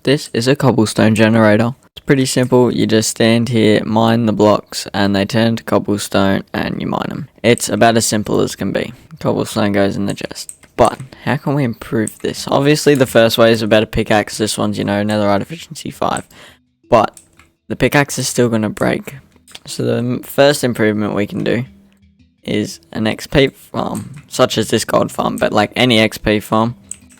This is a cobblestone generator. It's pretty simple. You just stand here, mine the blocks, and they turn to cobblestone, and you mine them. It's about as simple as can be. Cobblestone goes in the chest. But how can we improve this? Obviously, the first way is a better pickaxe. This one's, netherite efficiency 5. But the pickaxe is still going to break. So the first improvement we can do is an XP farm, such as this gold farm, but like any XP farm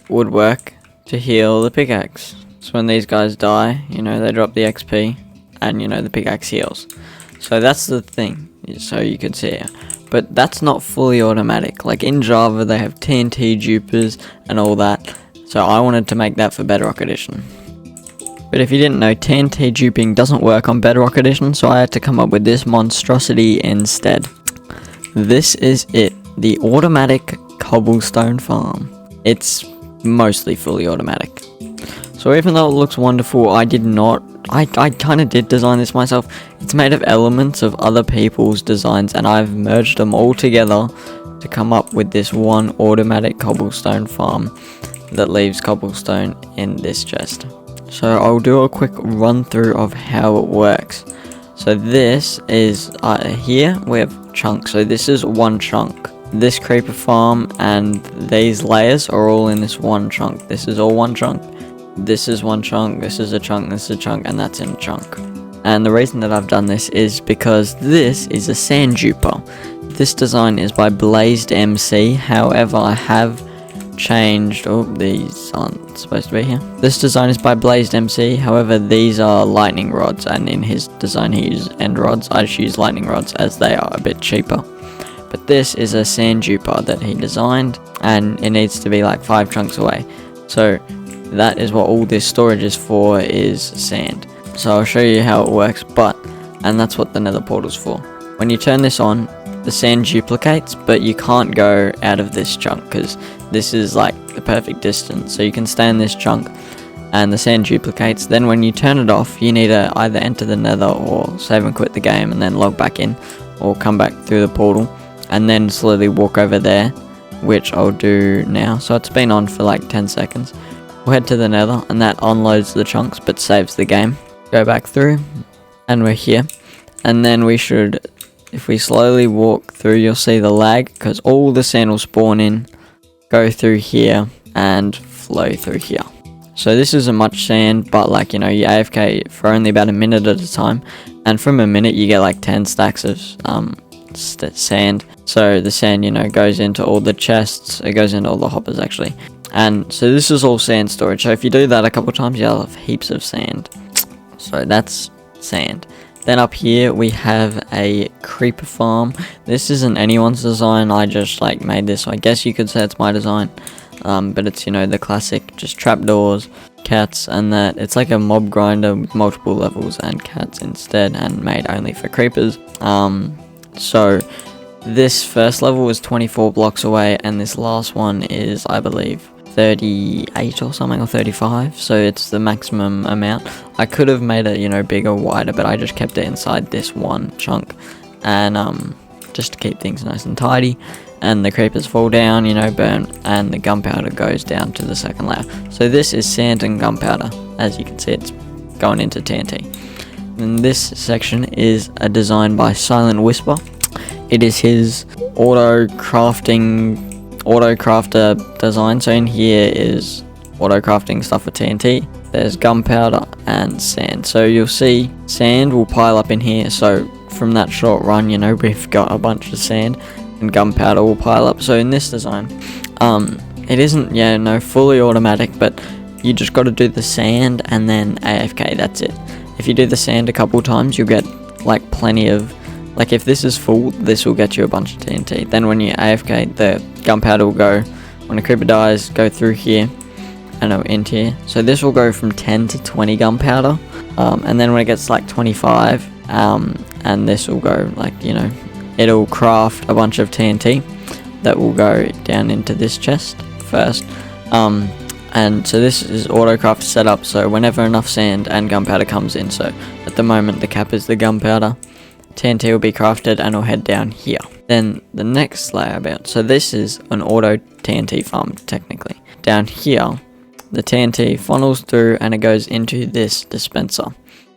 would work to heal the pickaxe. So when these guys die, they drop the XP and, the pickaxe heals. So that's the thing, so you can see it. But that's not fully automatic. Like in Java, they have TNT dupers and all that. So I wanted to make that for Bedrock Edition. But if you didn't know, TNT duping doesn't work on Bedrock Edition, so I had to come up with this monstrosity instead. This is it, the automatic cobblestone farm. It's mostly fully automatic. So even though it looks wonderful, I kind of did design this myself. It's made of elements of other people's designs, and I've merged them all together to come up with this one automatic cobblestone farm that leaves cobblestone in this chest. So I'll do a quick run through of how it works. So this is, here we have chunks. So this is one chunk. This creeper farm and these layers are all in this one chunk. This is all one chunk. This is one chunk, this is a chunk, this is a chunk, and that's in a chunk. And the reason that I've done this is because this is a sand duper. This design is by Blazed MC, however I have changed, these aren't supposed to be here. This design is by Blazed MC, however these are lightning rods, and in his design he used end rods. I just use lightning rods as they are a bit cheaper. But this is a sand duper that he designed, and it needs to be like 5 chunks away. So that is what all this storage is for, is sand. So I'll show you how it works, and that's what the nether portal's for. When you turn this on, the sand duplicates, but you can't go out of this chunk because this is like the perfect distance. So you can stay in this chunk and the sand duplicates. Then when you turn it off, you need to either enter the nether or save and quit the game and then log back in, or come back through the portal and then slowly walk over there, which I'll do now. So it's been on for like 10 seconds. We'll head to the nether and that unloads the chunks but saves the game. Go back through and we're here. And then we should, if we slowly walk through, you'll see the lag because all the sand will spawn in, go through here and flow through here. So this isn't much sand, but like, you AFK for only about a minute at a time. And from a minute you get like 10 stacks of sand. So the sand, goes into all the chests, it goes into all the hoppers actually. And so this is all sand storage. So if you do that a couple times, you'll have heaps of sand. So that's sand. Then up here we have a creeper farm. This isn't anyone's design. I just made this. So I guess you could say it's my design. But it's, the classic, just trapdoors, cats, and that. It's like a mob grinder with multiple levels and cats instead, and made only for creepers. So this first level is 24 blocks away, and this last one is, I believe, 38 or something, or 35, so it's the maximum amount. I could have made it, bigger, wider, but I just kept it inside this one chunk, and just to keep things nice and tidy. And the creepers fall down, burn, and the gunpowder goes down to the second layer. So this is sand and gunpowder. As you can see, it's going into TNT. And this section is a design by Silent Whisper. It is his auto crafter design. So in here is auto crafting stuff for TNT. There's gunpowder and sand. So you'll see sand will pile up in here. So from that short run, we've got a bunch of sand, and gunpowder will pile up. So in this design, it isn't fully automatic, but you just got to do the sand and then AFK. That's it. If you do the sand a couple times, you'll get plenty of. If this is full, this will get you a bunch of TNT. Then when you AFK, the gunpowder will go, when a creeper dies, go through here, and it'll end here. So this will go from 10 to 20 gunpowder, and then when it gets 25, and this will go it'll craft a bunch of TNT that will go down into this chest first. And so this is autocraft setup, so whenever enough sand and gunpowder comes in, so at the moment the cap is the gunpowder, TNT will be crafted and will head down here. Then the next layout, so this is an auto TNT farm technically. Down here the TNT funnels through and it goes into this dispenser.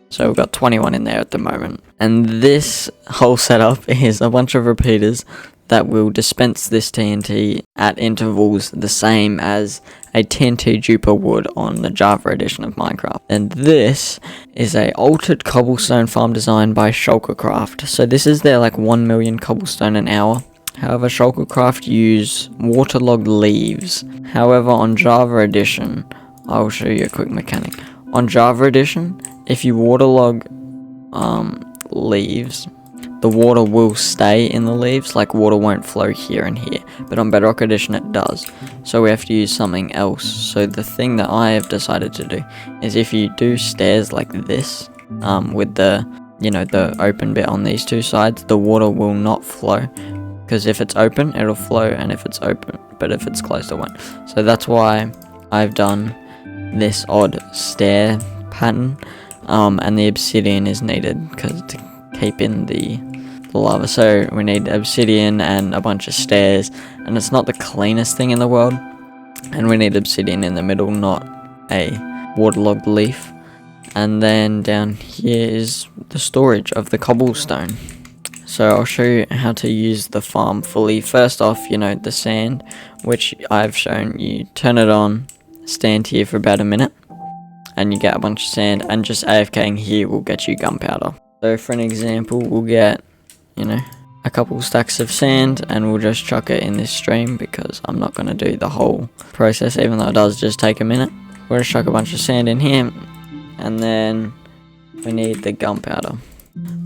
So we've got 21 in there at the moment. And this whole setup is a bunch of repeaters that will dispense this TNT at intervals the same as a TNT duper would on the Java edition of Minecraft. And this is a altered cobblestone farm designed by Shulker. So this is their like 1 million cobblestone an hour. However, Shulker use waterlogged leaves. However, on Java edition, I'll show you a quick mechanic. On Java edition, if you waterlog leaves, the water will stay in the leaves, like water won't flow here and here, but on Bedrock edition it does, so we have to use something else. So the thing that I have decided to do is if you do stairs like this, with the, you know, the open bit on these two sides, the water will not flow, because if it's open it'll flow, and if it's open, but if it's closed it won't. So that's why I've done this odd stair pattern, and the obsidian is needed because to keep in the lava. So we need obsidian and a bunch of stairs, and it's not the cleanest thing in the world, and we need obsidian in the middle, not a waterlogged leaf. And then down here is the storage of the cobblestone. So I'll show you how to use the farm fully. First off, you know, the sand, which I've shown you, turn it on, stand here for about a minute, and you get a bunch of sand, and just AFKing here will get you gunpowder. So for an example, we'll get, you know, a couple stacks of sand, and we'll just chuck it in this stream because I'm not going to do the whole process, even though it does just take a minute. We'll just chuck a bunch of sand in here, and then we need the gunpowder,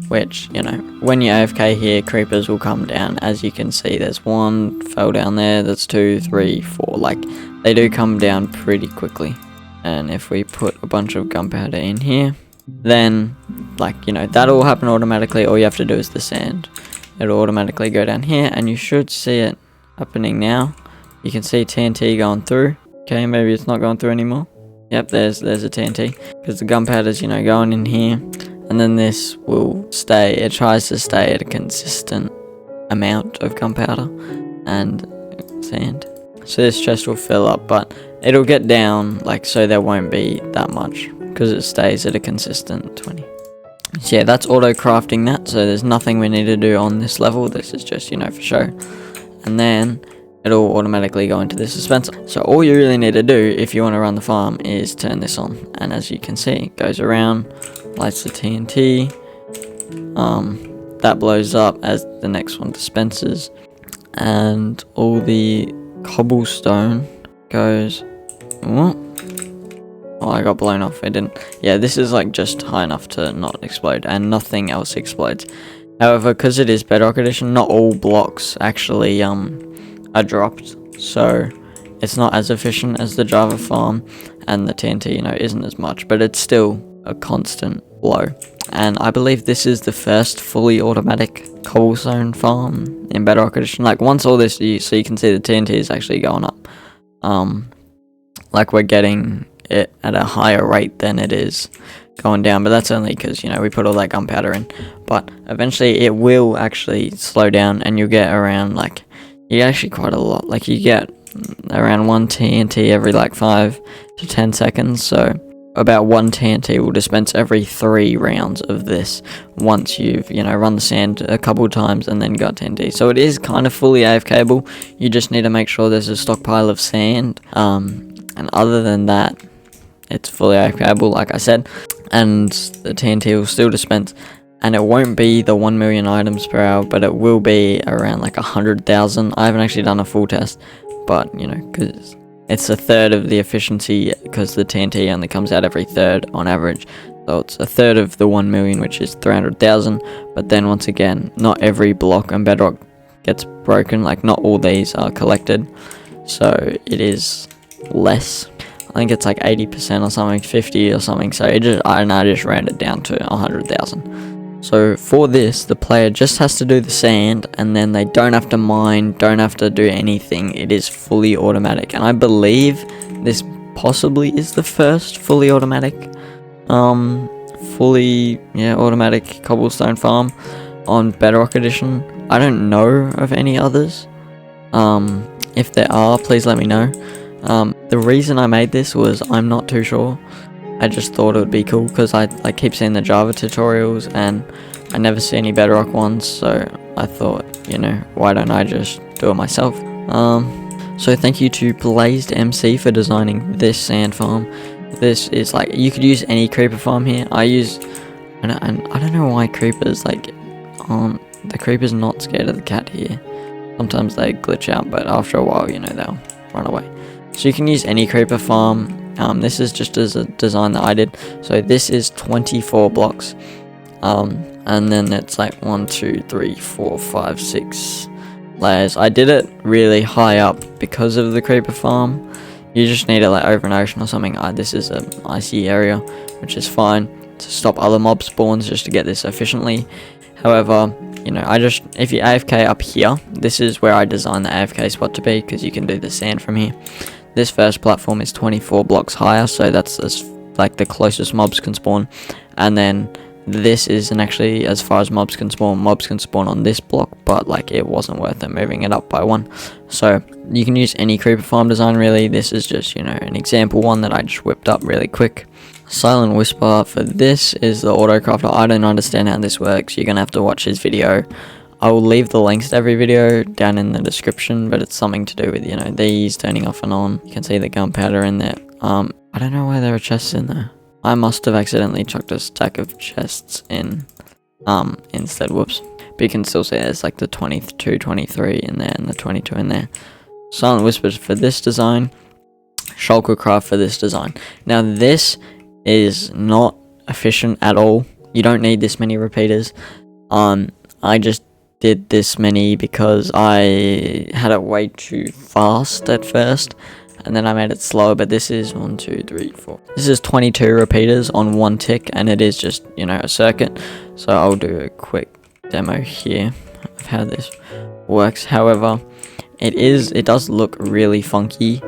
which, you know, when you AFK here, creepers will come down. As you can see, there's one fell down there, there's 2, 3, 4, like, they do come down pretty quickly. And if we put a bunch of gunpowder in here, then, like, you know, that'll happen automatically. All you have to do is the sand. It'll automatically go down here, and you should see it happening now. You can see TNT going through. Okay, maybe it's not going through anymore. Yep, there's a TNT, because the gunpowder's, you know, going in here, and then this will stay. It tries to stay at a consistent amount of gunpowder and sand. So this chest will fill up, but it'll get down, like, so there won't be that much, because it stays at a consistent 20. So yeah, that's auto crafting that, so there's nothing we need to do on this level. This is just, you know, for show. And then it'll automatically go into this dispenser. So all you really need to do if you want to run the farm is turn this on, and as you can see, it goes around, lights the TNT, that blows up as the next one dispenses, and all the cobblestone goes, oh, I got blown off. It didn't. Yeah, this is like just high enough to not explode, and nothing else explodes. However, because it is Bedrock edition, not all blocks actually are dropped, so it's not as efficient as the Java farm, and the TNT, you know, isn't as much, but it's still a constant blow. And I believe this is the first fully automatic cobblestone farm in Bedrock edition. Like, once all this, so you can see the TNT is actually going up. Like, we're getting it at a higher rate than it is going down, but that's only because, you know, we put all that gunpowder in. But eventually it will actually slow down, and you'll get around, like, you get actually quite a lot. Like, you get around 1 TNT every like 5 to 10 seconds, so about 1 TNT will dispense every 3 rounds of this once you've, you know, run the sand a couple times and then got TNT. So it is kind of fully AFKable. You just need to make sure there's a stockpile of sand, and other than that, it's fully AFKable, like I said, and the TNT will still dispense, and it won't be the 1 million items per hour, but it will be around like 100,000. I haven't actually done a full test, but, you know, because it's a third of the efficiency, because the TNT only comes out every third on average. So it's a third of the 1 million, which is 300,000. But then once again, not every block on Bedrock gets broken. Like, not all these are collected. So it is less. I think it's like 80% or something, 50 or something. So it just, I just ran it down to 100,000. So for this, the player just has to do the sand, and then they don't have to mine, don't have to do anything. It is fully automatic, and I believe this possibly is the first fully automatic, automatic cobblestone farm on Bedrock edition. I don't know of any others. If there are, please let me know. The reason I made this was I'm not too sure. I just thought it would be cool because I keep seeing the Java tutorials and I never see any Bedrock ones, so I thought, you know, why don't I just do it myself? So thank you to Blazed MC for designing this sand farm. This is like, you could use any creeper farm here. I don't know why creepers the creeper's not scared of the cat here. Sometimes they glitch out, but after a while, you know, they'll run away. So you can use any creeper farm. This is just as a design that I did. So this is 24 blocks. And then it's like 1, 2, 3, 4, 5, 6 layers. I did it really high up because of the creeper farm. You just need it like over an ocean or something. This is an icy area, which is fine to stop other mob spawns, just to get this efficiently. However, you know, if you AFK up here, this is where I designed the AFK spot to be, because you can do the sand from here. This first platform is 24 blocks higher, so that's like the closest mobs can spawn. And then this isn't actually as far as mobs can spawn. Mobs can spawn on this block, but like it wasn't worth it moving it up by 1. So you can use any creeper farm design really. This is just, you know, an example one that I just whipped up really quick. Silent Whisper for this is the auto crafter. I don't understand how this works. You're gonna have to watch his video. I will leave the links to every video down in the description, but it's something to do with, you know, these turning off and on. You can see the gunpowder in there. I don't know why there are chests in there. I must have accidentally chucked a stack of chests in instead, whoops. But you can still see there's like the 22, 23 in there and the 22 in there. Silent Whispers for this design. Shulker craft for this design. Now this is not efficient at all. You don't need this many repeaters. I just did this many because I had it way too fast at first, and then I made it slower. But this is 1, 2, 3, 4. This is 22 repeaters on 1 tick, and it is just, you know, a circuit. So I'll do a quick demo here of how this works. However, it does look really funky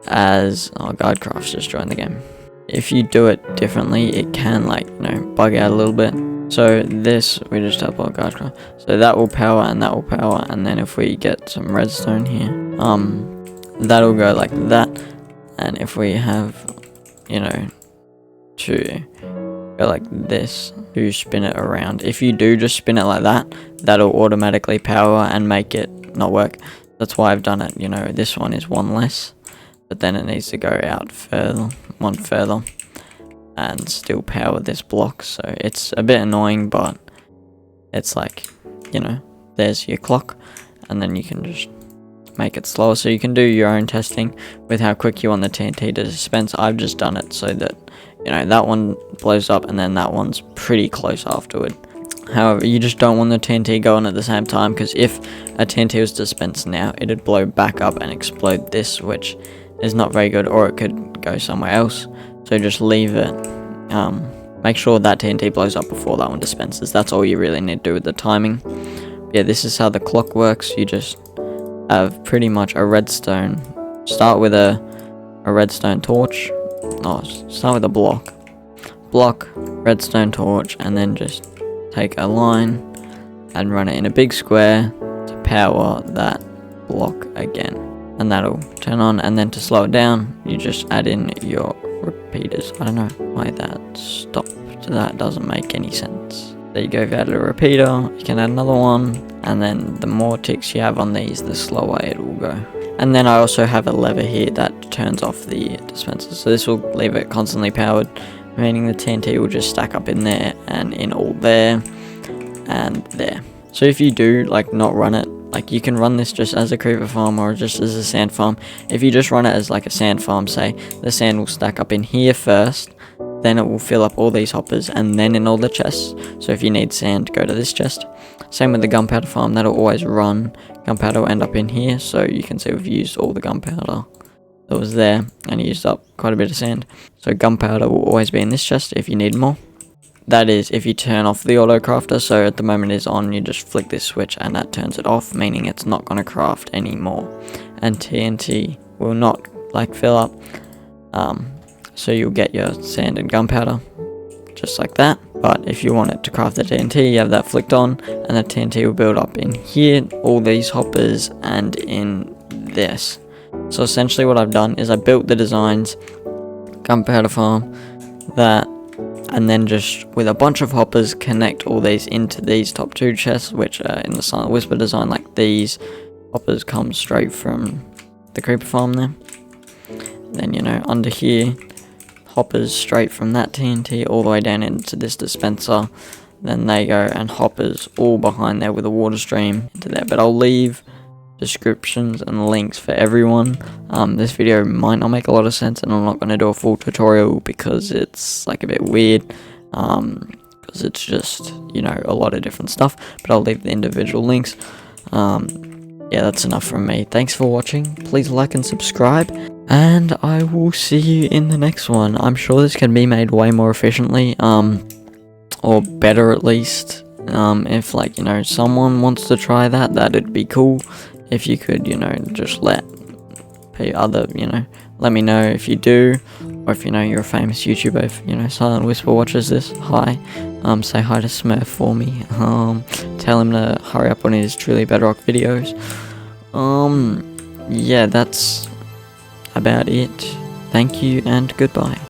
as Guidecraft's just joined the game. If you do it differently, it can, like, you know, bug out a little bit. So this, we just tap our Guidecraft. So that will power and that will power, and then if we get some redstone here, that'll go like that. And if we have, you know, to go like this, to spin it around. If you do just spin it like that, that'll automatically power and make it not work. That's why I've done it, you know, this one is 1 less. But then it needs to go out further, 1 further, and still power this block. So it's a bit annoying, but it's like, you know, there's your clock, and then you can just make it slower. So you can do your own testing with how quick you want the TNT to dispense. I've just done it so that, you know, that one blows up and then that one's pretty close afterward. However, you just don't want the TNT going at the same time, because if a TNT was dispensed now, it'd blow back up and explode this, which is not very good, or it could go somewhere else. So just leave it. Make sure that TNT blows up before that one dispenses. That's all you really need to do with the timing. But yeah, this is how the clock works. You just have pretty much a redstone. Start with a redstone torch. Oh, start with a block. Block, redstone torch, and then just take a line and run it in a big square to power that block again. And that'll turn on, and then to slow it down, you just add in your repeaters. I don't know why that stopped. That doesn't make any sense. There you go, if you added a repeater, you can add another one, and then the more ticks you have on these, the slower it will go. And then I also have a lever here that turns off the dispenser. So this will leave it constantly powered, meaning the TNT will just stack up in there, and in all there, and there. So if you do, like, not run it, like, you can run this just as a creeper farm or just as a sand farm. If you just run it as like a sand farm, say, the sand will stack up in here first, then it will fill up all these hoppers, and then in all the chests. So if you need sand, go to this chest. Same with the gunpowder farm, that'll always run. Gunpowder will end up in here, so you can see we've used all the gunpowder that was there, and used up quite a bit of sand. So gunpowder will always be in this chest if you need more. That is if you turn off the auto crafter. So at the moment it's on, you just flick this switch and that turns it off, meaning it's not going to craft anymore. And TNT will not, like, fill up. So you'll get your sand and gunpowder just like that. But if you want it to craft the TNT, you have that flicked on, and the TNT will build up in here, all these hoppers, and in this. So essentially what I've done is I built the designs, gunpowder farm, that, and then just with a bunch of hoppers connect all these into these top 2 chests, which are in the Silent Whisper design. Like these hoppers come straight from the creeper farm there. Then, you know, under here, hoppers straight from that TNT all the way down into this dispenser. Then they go, and hoppers all behind there with a water stream into there. But I'll leave descriptions and links for everyone. This video might not make a lot of sense, and I'm not going to do a full tutorial because it's like a bit weird, because it's just, you know, a lot of different stuff, but I'll leave the individual links. Yeah, that's enough from me. Thanks for watching. Please like and subscribe, and I will see you in the next one. I'm sure this can be made way more efficiently, or better at least. If, like, you know, someone wants to try that, that'd be cool. If you could, you know, just let me know if you do, or if, you know, you're a famous YouTuber. If, you know, Silent Whisper watches this, hi. Say hi to Smurf for me. Tell him to hurry up on his truly Bedrock videos. Yeah, that's about it. Thank you and goodbye.